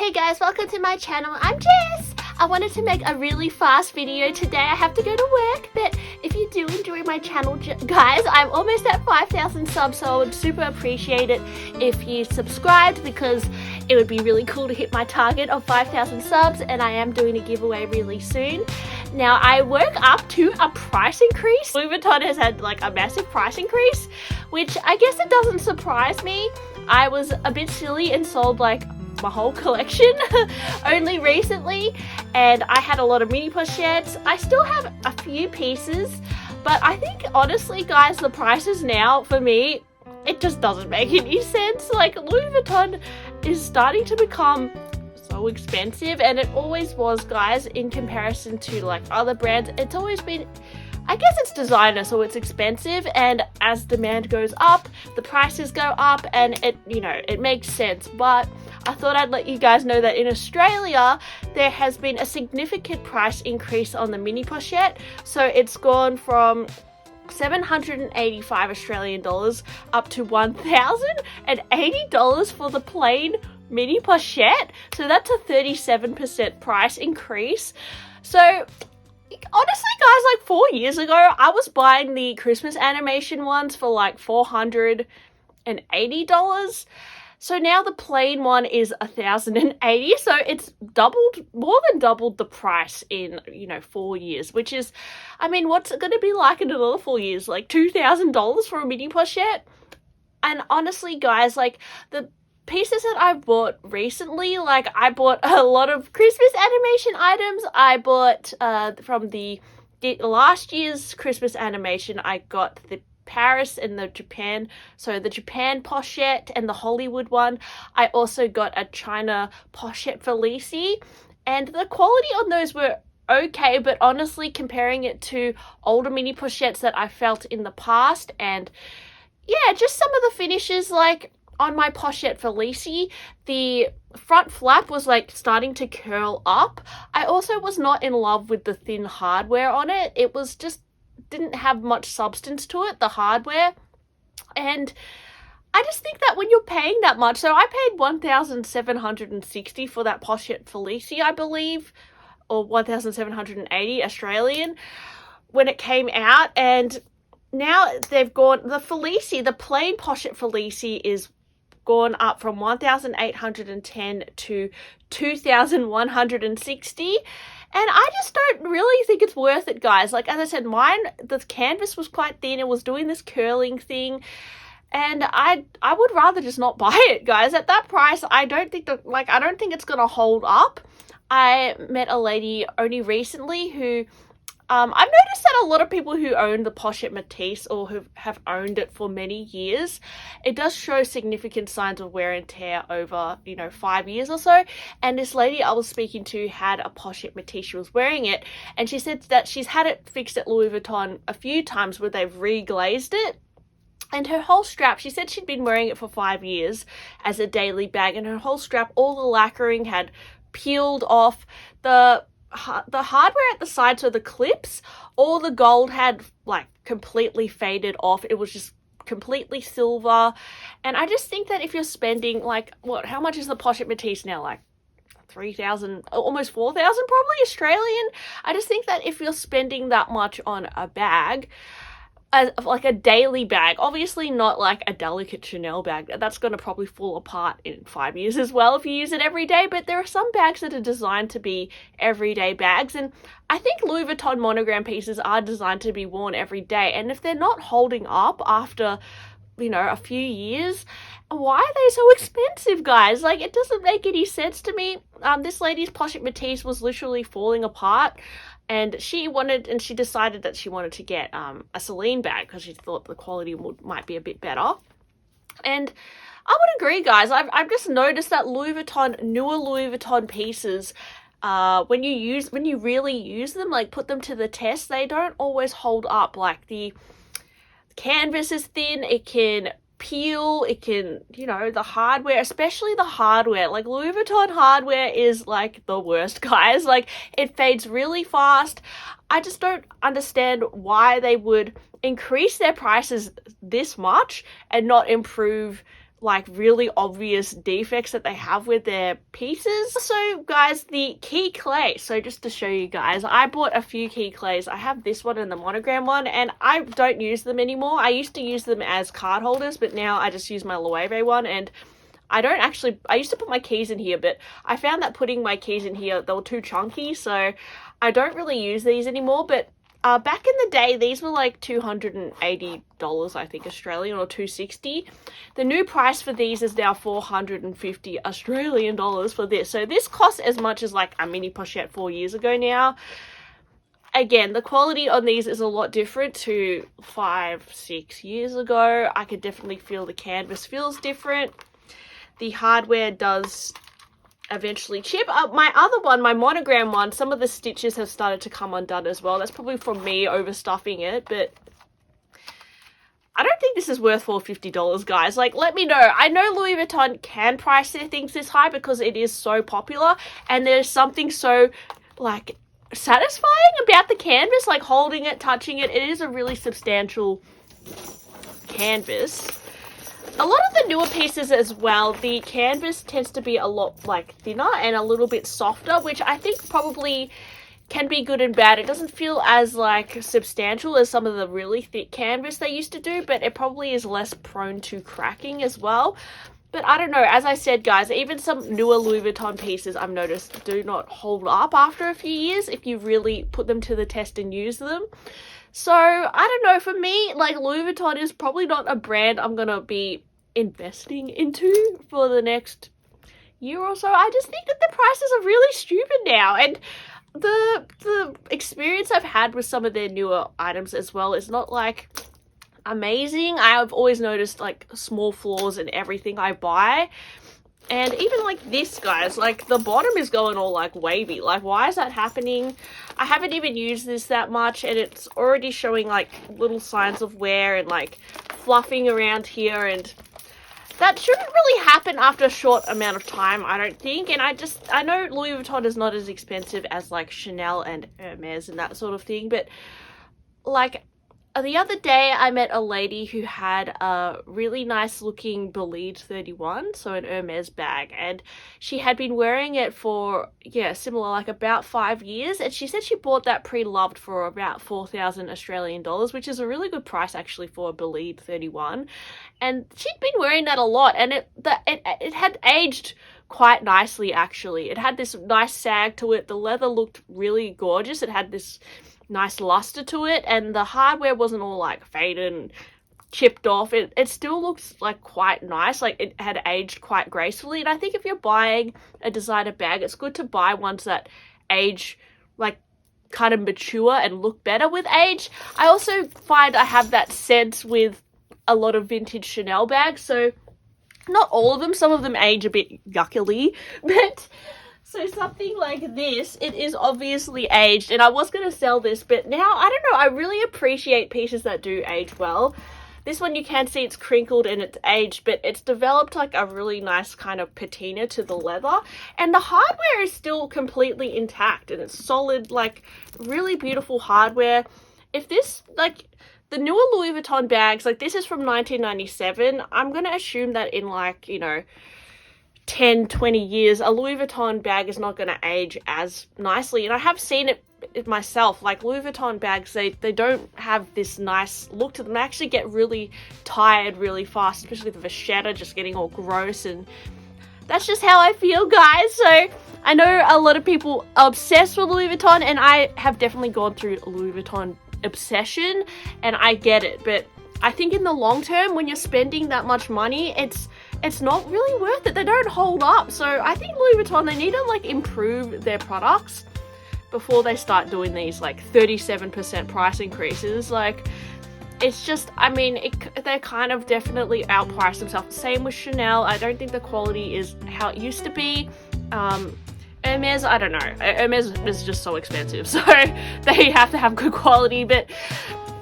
Hey guys, welcome to my channel. I'm Jess. I wanted to make a really fast video today. I have to go to work, but if you do enjoy my channel, guys, I'm almost at 5,000 subs, so I would super appreciate it if you subscribed, because it would be really cool to hit my target of 5,000 subs, and I am doing a giveaway really soon. Now, I work up to a price increase. Louis Vuitton has had like a massive price increase, which I guess it doesn't surprise me. I was a bit silly and sold like my whole collection only recently, and I had a lot of mini pochettes. I still have a few pieces, but I think honestly, guys, the prices now for me, it just doesn't make any sense. Like, Louis Vuitton is starting to become so expensive, and it always was, guys, in comparison to like other brands. It's always been, I guess it's designer, so it's expensive, and as demand goes up, the prices go up, and it makes sense. But I thought I'd let you guys know that in Australia, there has been a significant price increase on the mini pochette. So it's gone from 785 Australian dollars up to $1,080 for the plain mini pochette. So that's a 37% price increase. So honestly, guys, like 4 years ago, I was buying the Christmas animation ones for like $480. So now the plain one is $1,080. So it's more than doubled the price in, 4 years, which is, I mean, what's it going to be like in another 4 years? Like $2,000 for a mini pochette? And honestly, guys, like the pieces that I bought recently, like I bought a lot of Christmas animation items. I bought from the last year's Christmas animation, I got the Paris and the Japan, so the Japan pochette and the Hollywood one. I also got a China pochette for Lisi, and the quality on those were okay, but honestly, comparing it to older mini pochettes that I felt in the past, and yeah, just some of the finishes, like on my pochette for Lisi, the front flap was like starting to curl up. I also was not in love with the thin hardware on it. It was just didn't have much substance to it, the hardware. And I just think that when you're paying that much, so I paid $1,760 for that pochette Felici, I believe, or 1,780 Australian when it came out, and now they've gone, the Felici, the plain pochette Felici is gone up from 1,810 to 2,160. And I just don't really think it's worth it, guys. Like, as I said, the canvas was quite thin. It was doing this curling thing. And I would rather just not buy it, guys. At that price, I don't think it's going to hold up. I met a lady only recently who, I've noticed that a lot of people who own the Pochette Matisse or who have owned it for many years, it does show significant signs of wear and tear over, 5 years or so. And this lady I was speaking to had a Pochette Matisse. She was wearing it, and she said that she's had it fixed at Louis Vuitton a few times where they've reglazed it. And her whole strap, she said she'd been wearing it for 5 years as a daily bag, and her whole strap, all the lacquering had peeled off. The hardware at the side, so the clips, all the gold had like completely faded off. It was just completely silver. And I just think that if you're spending like, how much is the Pochette Matisse now? Like 3,000, almost 4,000 probably Australian. I just think that if you're spending that much on a bag, like a daily bag, obviously not like a delicate Chanel bag, that's going to probably fall apart in 5 years as well if you use it every day, but there are some bags that are designed to be everyday bags, and I think Louis Vuitton monogram pieces are designed to be worn every day, and if they're not holding up after a few years, why are they so expensive, guys? Like, it doesn't make any sense to me. This lady's Pochette Matisse was literally falling apart, and she decided that she wanted to get a Celine bag because she thought the quality might be a bit better. And I would agree, guys. I've just noticed that newer Louis Vuitton pieces, when you really use them, like put them to the test, they don't always hold up. Like, the canvas is thin, it can peel, it can, the hardware, especially the hardware, like Louis Vuitton hardware is like the worst, guys. Like, it fades really fast. I just don't understand why they would increase their prices this much and not improve like really obvious defects that they have with their pieces. So guys, the key clay. So just to show you guys, I bought a few key clays. I have this one and the monogram one, and I don't use them anymore. I used to use them as card holders, but now I just use my Loewe one, and I used to put my keys in here, but I found that putting my keys in here, they were too chunky, so I don't really use these anymore. But back in the day, these were like $280, I think, Australian, or $260. The new price for these is now $450 Australian dollars for this. So this costs as much as like a mini pochette 4 years ago now. Again, the quality on these is a lot different to 5-6 years ago. I could definitely feel the canvas feels different. The hardware does eventually chip. My other one, my monogram one, some of the stitches have started to come undone as well. That's probably from me overstuffing it, but I don't think this is worth $450, guys. Like, let me know. I know Louis Vuitton can price their things this high because it is so popular, and there's something so, like, satisfying about the canvas, like holding it, touching it. It is a really substantial canvas. A lot of the newer pieces as well, the canvas tends to be a lot like thinner and a little bit softer, which I think probably can be good and bad. It doesn't feel as like substantial as some of the really thick canvas they used to do, but it probably is less prone to cracking as well. But I don't know, as I said, guys, even some newer Louis Vuitton pieces I've noticed do not hold up after a few years if you really put them to the test and use them. So, I don't know, for me, like, Louis Vuitton is probably not a brand I'm gonna be investing into for the next year or so. I just think that the prices are really stupid now, and the experience I've had with some of their newer items as well is not, like, amazing. I've always noticed, like, small flaws in everything I buy. And even like this, guys, like the bottom is going all like wavy. Like, why is that happening? I haven't even used this that much, and it's already showing like little signs of wear and like fluffing around here, and that shouldn't really happen after a short amount of time, I don't think. And I know Louis Vuitton is not as expensive as like Chanel and Hermes and that sort of thing, but like the other day I met a lady who had a really nice looking Bolide 31, so an Hermes bag, and she had been wearing it for, yeah, similar, like about 5 years, and she said she bought that pre-loved for about 4,000 Australian dollars, which is a really good price actually for a Bolide 31, and she'd been wearing that a lot, and it had aged quite nicely actually. It had this nice sag to it, the leather looked really gorgeous, it had this nice luster to it, and the hardware wasn't all like faded and chipped off. It still looks like quite nice, like it had aged quite gracefully. And I think if you're buying a designer bag, it's good to buy ones that age, like kind of mature and look better with age. I also find I have that sense with a lot of vintage Chanel bags, so not all of them, some of them age a bit yuckily, but so something like this, it is obviously aged, and I was going to sell this, but now, I don't know, I really appreciate pieces that do age well. This one you can see it's crinkled and it's aged, but it's developed like a really nice kind of patina to the leather, and the hardware is still completely intact, and it's solid, like really beautiful hardware. If this, like the newer Louis Vuitton bags, like this is from 1997, I'm going to assume that in like, you know, 10-20 years a Louis Vuitton bag is not going to age as nicely, and I have seen it myself. Like Louis Vuitton bags, they don't have this nice look to them. They actually get really tired really fast, especially with the vachetta just getting all gross, and that's just how I feel, guys. So I know a lot of people are obsessed with Louis Vuitton, and I have definitely gone through a Louis Vuitton obsession, and I get it, but I think in the long term, when you're spending that much money, it's not really worth it. They don't hold up. So I think Louis Vuitton, they need to like improve their products before they start doing these like 37% price increases. Like, it's just, I mean, they kind of definitely outprice themselves. Same with Chanel. I don't think the quality is how it used to be. Hermes, I don't know. Hermes is just so expensive, so they have to have good quality, but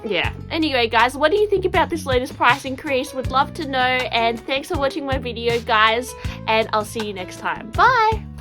yeah. Anyway, guys, what do you think about this latest price increase? Would love to know, and thanks for watching my video, guys, and I'll see you next time. Bye!